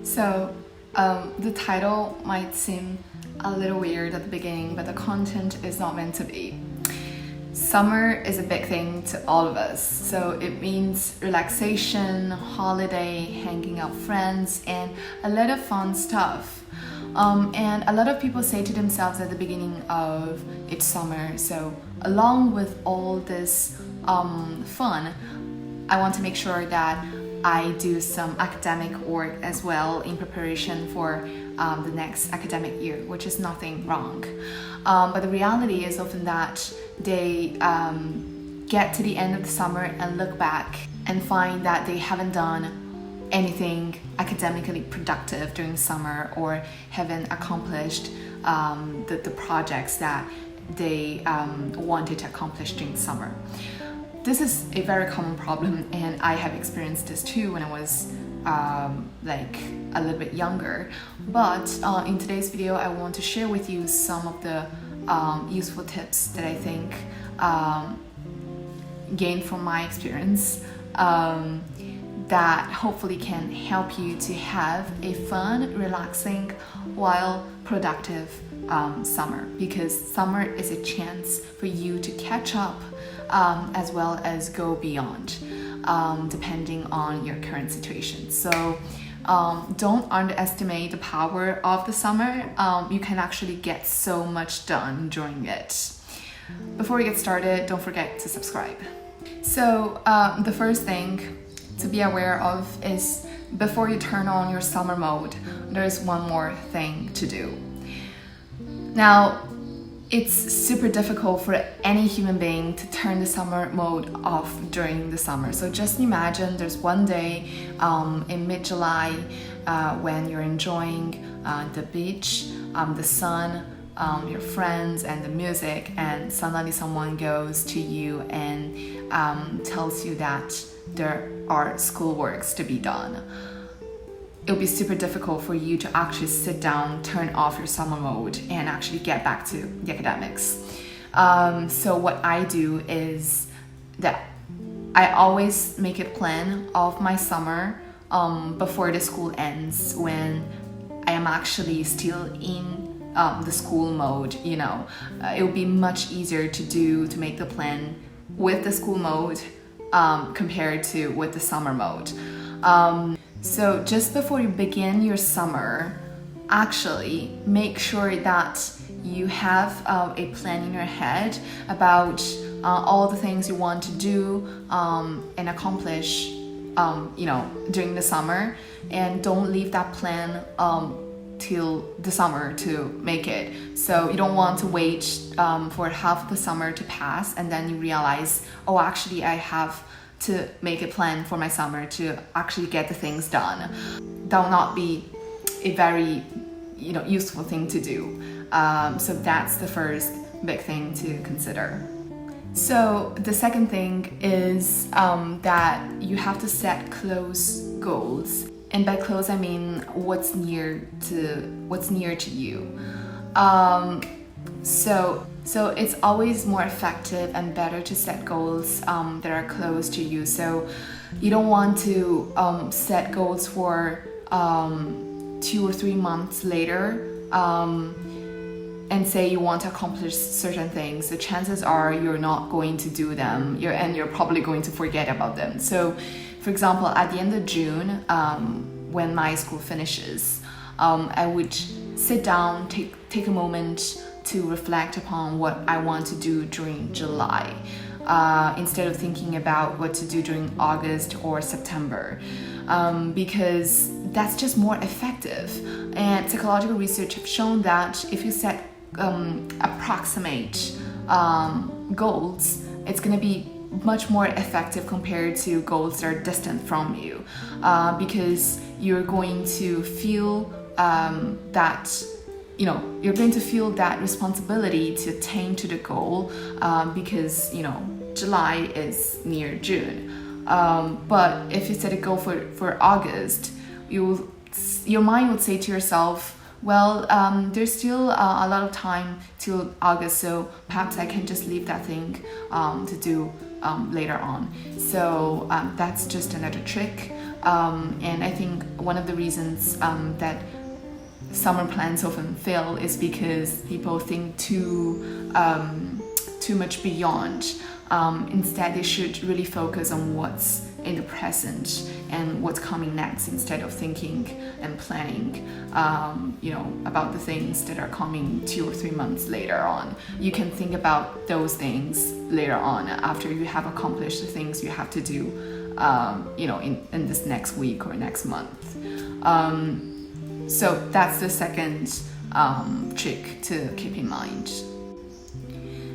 So, the title might seem a little weird at the beginning, but the content is not meant to be. Summer is a big thing to all of us, so it means relaxation, holiday, hanging out with friends, and a lot of fun stuff. And a lot of people say to themselves at the beginning of each summer, so along with all this fun, I want to make sure that I do some academic work as well in preparation for the next academic year, which is nothing wrong. But the reality is often that they get to the end of the summer and look back and find that they haven't done anything academically productive during summer or haven't accomplished the projects that they wanted to accomplish during summer. This is a very common problem, and I have experienced this too when I was like a little bit younger. But in today's video, I want to share with you some of the useful tips that I think gained from my experience that hopefully can help you to have a fun, relaxing, while productive summer, because summer is a chance for you to catch up as well as go beyond, depending on your current situation. So don't underestimate the power of the summer. You can actually get so much done during it. Before we get started, don't forget to subscribe. So the first thing to be aware of is, before you turn on your summer mode, there's one more thing to do. Now, it's super difficult for any human being to turn the summer mode off during the summer. So just imagine there's one day in mid-July when you're enjoying the beach, the sun, your friends and the music, and suddenly someone goes to you and tells you that there are schoolworks to be done. It'll be super difficult for you to actually sit down, turn off your summer mode, and actually get back to the academics. So what I do is that I always make a plan of my summer before the school ends, when I am actually still in the school mode. You know, it will be much easier to make the plan with the school mode compared to with the summer mode. So just before you begin your summer, actually make sure that you have a plan in your head about all the things you want to do and accomplish during the summer, and don't leave that plan till the summer to make it. So you don't want to wait for half the summer to pass and then you realize, oh, actually I have to make a plan for my summer to actually get the things done. That will not be a very useful thing to do. So that's the first big thing to consider. So the second thing is that you have to set close goals. And by close, I mean what's near to you. So it's always more effective and better to set goals that are close to you. So you don't want to set goals for 2 or 3 months later and say you want to accomplish certain things. The chances are you're not going to do them, and you're probably going to forget about them. So for example, at the end of June, when my school finishes, I would sit down, take a moment to reflect upon what I want to do during July, instead of thinking about what to do during August or September, because that's just more effective. And psychological research have shown that if you set approximate goals, it's going to be much more effective compared to goals that are distant from you, because you're going to feel that you're going to feel that responsibility to attain to the goal, because July is near June. But if you set a goal for August, your mind would say to yourself, well, there's still a lot of time till August, so perhaps I can just leave that thing to do later on. So that's just another trick And I think one of the reasons that summer plans often fail is because people think too much beyond. Instead, they should really focus on what's in the present and what's coming next, instead of thinking and planning about the things that are coming 2 or 3 months later on. You can think about those things later on, after you have accomplished the things you have to do in this next week or next month. So that's the second trick to keep in mind.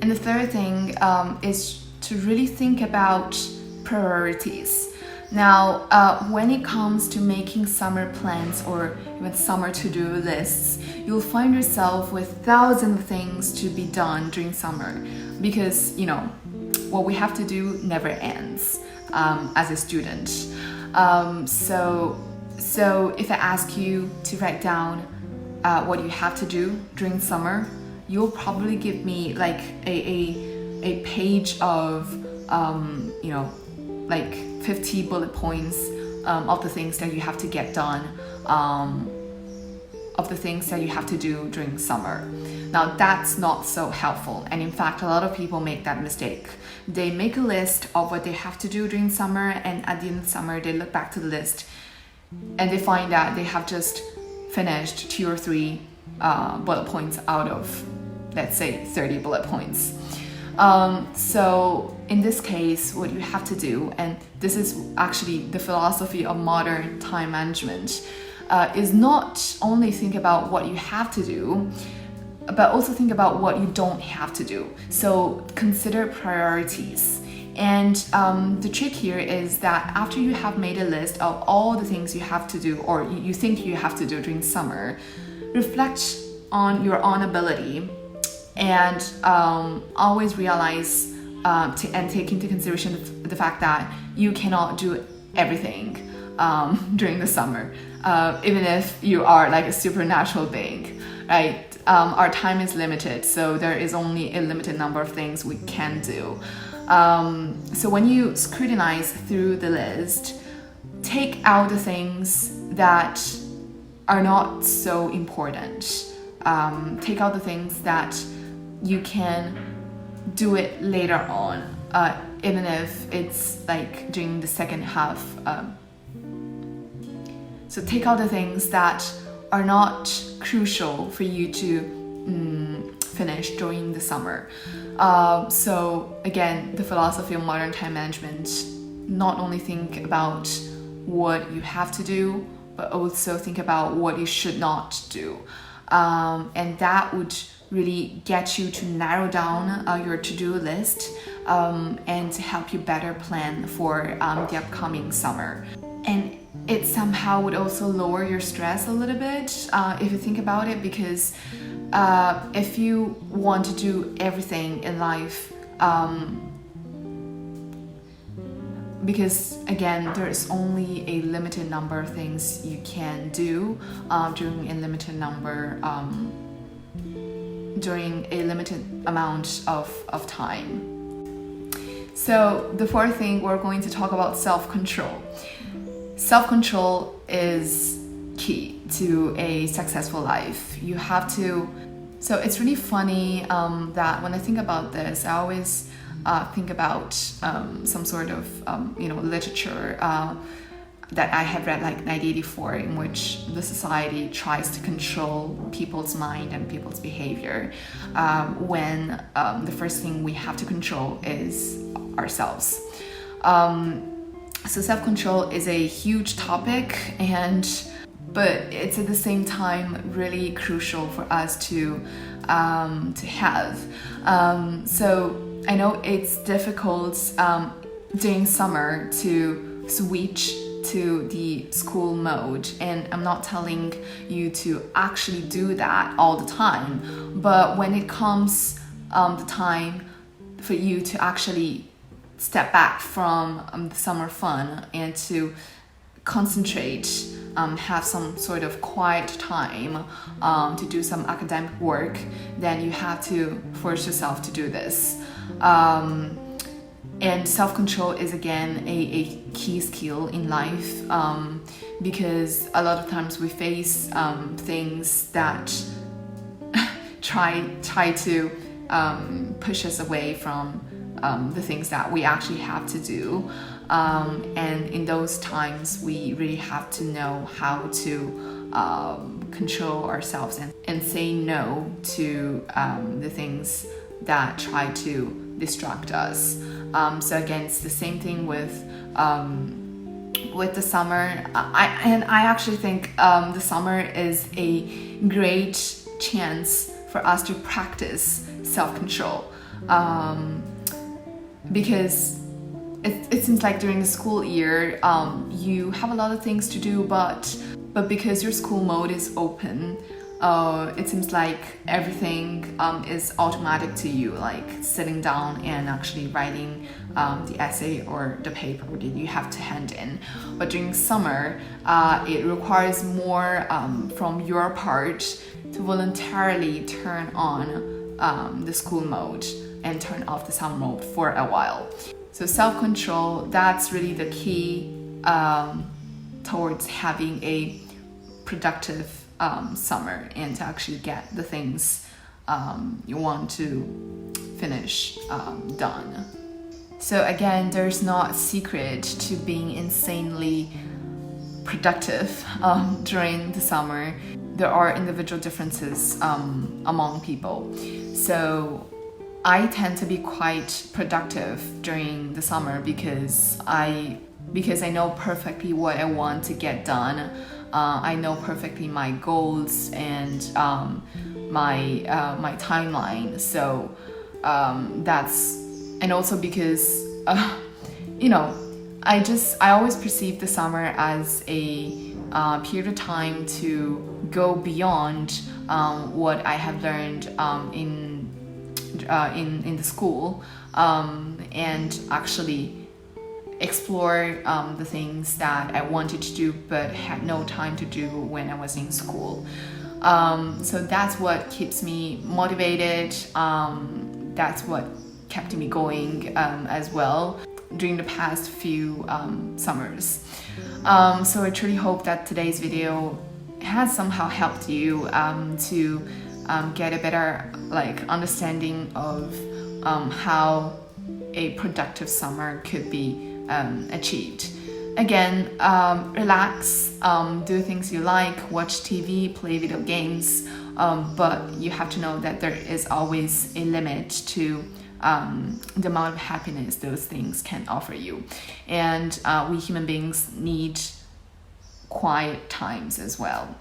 And the third thing is to really think about priorities. Now, when it comes to making summer plans or even summer to-do lists, you'll find yourself with thousands of things to be done during summer, because what we have to do never ends as a student. So if I ask you to write down what you have to do during summer, you'll probably give me like a page of 50 bullet points of the things that you have to get done, of the things that you have to do during summer. Now that's not so helpful, and in fact a lot of people make that mistake. They make a list of what they have to do during summer, and at the end of summer they look back to the list and they find that they have just finished 2 or 3 bullet points out of, let's say, 30 bullet points. So in this case, what you have to do, and this is actually the philosophy of modern time management, is not only think about what you have to do, but also think about what you don't have to do. So consider priorities. And the trick here is that after you have made a list of all the things you have to do, or you think you have to do during summer, reflect on your own ability, and always realize and take into consideration the fact that you cannot do everything during the summer, even if you are like a supernatural being, right? Our time is limited, so there is only a limited number of things we can do. So when you scrutinize through the list, take out the things that are not so important. Take out the things that you can do it later on, even if it's like during the second half. So take out the things that are not crucial for you to finish during the summer. So again, the philosophy of modern time management, not only think about what you have to do, but also think about what you should not do. And that would really get you to narrow down your to-do list and to help you better plan for the upcoming summer. And it somehow would also lower your stress a little bit if you think about it, because if you want to do everything in life, because again, there's only a limited number of things you can do during a limited amount of time. So the fourth thing, we're going to talk about self-control. Self-control is key to a successful life. You have to. So it's really funny that when I think about this, I always think about some sort of literature that I have read, like 1984, in which the society tries to control people's mind and people's behavior, when the first thing we have to control is ourselves. So self-control is a huge topic, but it's at the same time really crucial for us to have. So I know it's difficult during summer to switch to the school mode, and I'm not telling you to actually do that all the time, but when it comes the time for you to actually step back from the summer fun and to concentrate, have some sort of quiet time to do some academic work, then you have to force yourself to do this. And self-control is again a key skill in life, because a lot of times we face things that try to push us away from the things that we actually have to do. And in those times, we really have to know how to control ourselves and say no to the things that try to distract us. So again, it's the same thing with the summer. I actually think the summer is a great chance for us to practice self-control, because it seems like during the school year you have a lot of things to do, but because your school mode is open, it seems like everything is automatic to you, like sitting down and actually writing the essay or the paper that you have to hand in. But during summer, it requires more from your part to voluntarily turn on the school mode and turn off the summer mode for a while. So self-control, that's really the key towards having a productive summer and to actually get the things you want to finish done. So again, there's not a secret to being insanely productive during the summer. There are individual differences among people. So I tend to be quite productive during the summer because I know perfectly what I want to get done. I know perfectly my goals and my timeline. So and also because I always perceive the summer as a period of time to go beyond what I have learned in the school, and actually explore the things that I wanted to do but had no time to do when I was in school. So that's what keeps me motivated. That's what kept me going as well during the past few summers. So I truly hope that today's video has somehow helped you to get a better understanding of how a productive summer could be achieved. Again, relax, do things you like, watch TV, play video games, but you have to know that there is always a limit to the amount of happiness those things can offer you. And we human beings need quiet times as well.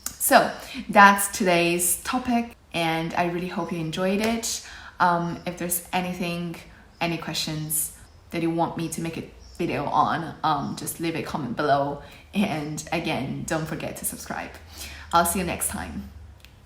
So that's today's topic, and I really hope you enjoyed it. If there's any questions that you want me to make a video on, just leave a comment below. And again, don't forget to subscribe. I'll see you next time.